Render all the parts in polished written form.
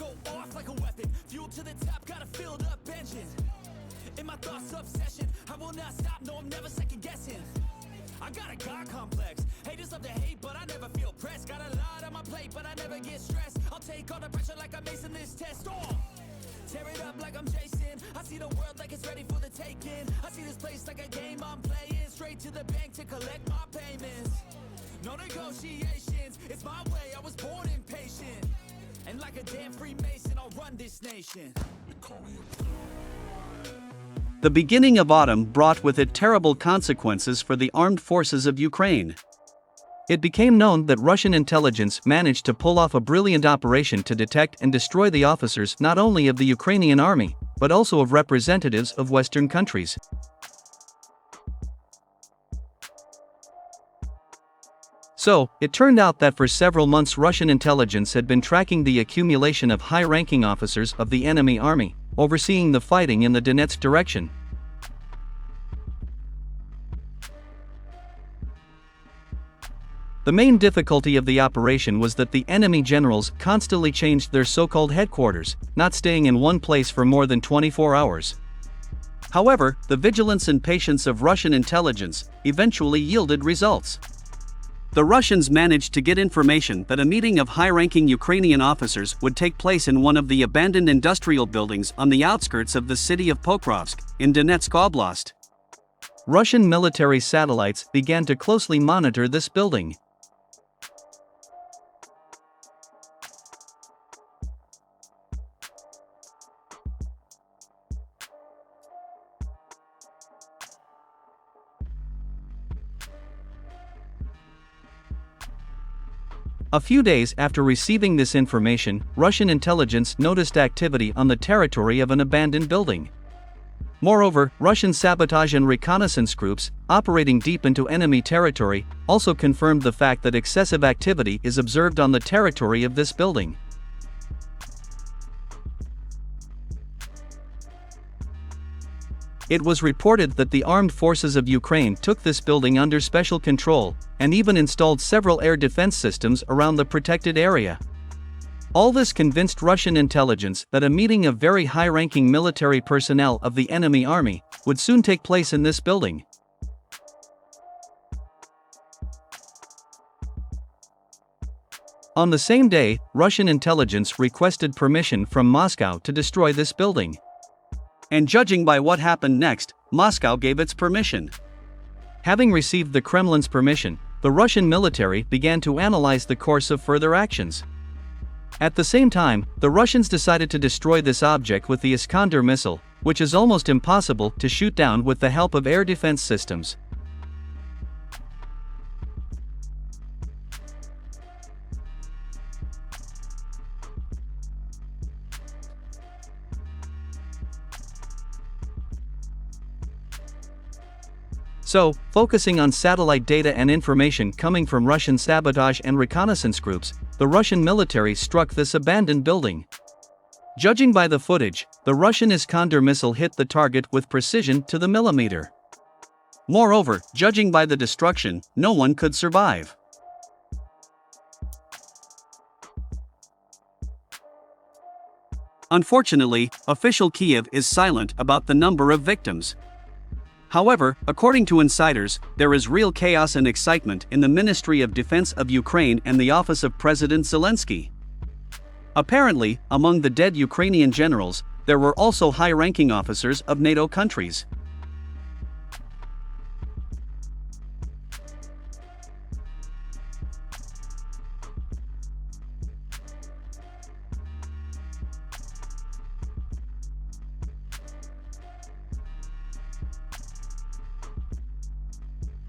go off like a weapon, fuel to the top, got a filled up engine. In my thoughts, obsession, I will not stop, no, I'm never second guessing. I got a God complex, haters love to hate, but I never feel pressed. Got a lot on my plate, but I never get stressed. I'll take all the pressure like I'm acing this test. Tear it up like I'm Jason. I see the world like it's ready for the taking. I see this place like a game I'm playing. Straight to the bank to collect my payments. No negotiations, it's my way, I was born impatient. And like a damn Freemason, I'll run this nation. The beginning of autumn brought with it terrible consequences for the armed forces of Ukraine. It became known that Russian intelligence managed to pull off a brilliant operation to detect and destroy the officers not only of the Ukrainian army, but also of representatives of Western countries. So, it turned out that for several months Russian intelligence had been tracking the accumulation of high-ranking officers of the enemy army, overseeing the fighting in the Donetsk direction. The main difficulty of the operation was that the enemy generals constantly changed their so-called headquarters, not staying in one place for more than 24 hours. However, the vigilance and patience of Russian intelligence eventually yielded results. The Russians managed to get information that a meeting of high-ranking Ukrainian officers would take place in one of the abandoned industrial buildings on the outskirts of the city of Pokrovsk, in Donetsk Oblast. Russian military satellites began to closely monitor this building. A few days after receiving this information, Russian intelligence noticed activity on the territory of an abandoned building. Moreover, Russian sabotage and reconnaissance groups, operating deep into enemy territory, also confirmed the fact that excessive activity is observed on the territory of this building. It was reported that the armed forces of Ukraine took this building under special control, and even installed several air defense systems around the protected area. All this convinced Russian intelligence that a meeting of very high-ranking military personnel of the enemy army would soon take place in this building. On the same day, Russian intelligence requested permission from Moscow to destroy this building. And judging by what happened next, Moscow gave its permission. Having received the Kremlin's permission, the Russian military began to analyze the course of further actions. At the same time, the Russians decided to destroy this object with the Iskander missile, which is almost impossible to shoot down with the help of air defense systems. So, focusing on satellite data and information coming from Russian sabotage and reconnaissance groups, the Russian military struck this abandoned building. Judging by the footage, the Russian Iskander missile hit the target with precision to the millimeter. Moreover, judging by the destruction, no one could survive. Unfortunately, official Kiev is silent about the number of victims. However, according to insiders, there is real chaos and excitement in the Ministry of Defense of Ukraine and the office of President Zelensky. Apparently, among the dead Ukrainian generals, there were also high-ranking officers of NATO countries.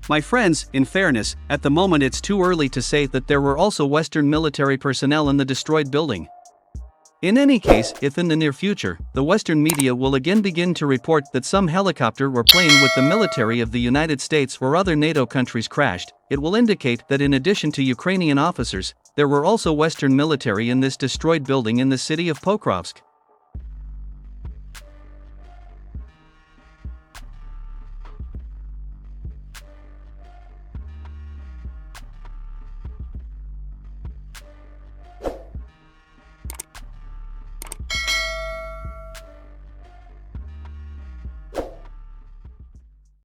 My friends, in fairness, at the moment it's too early to say that there were also Western military personnel in the destroyed building. In any case, if in the near future, the Western media will again begin to report that some helicopter or plane with the military of the United States or other NATO countries crashed, it will indicate that in addition to Ukrainian officers, there were also Western military in this destroyed building in the city of Pokrovsk.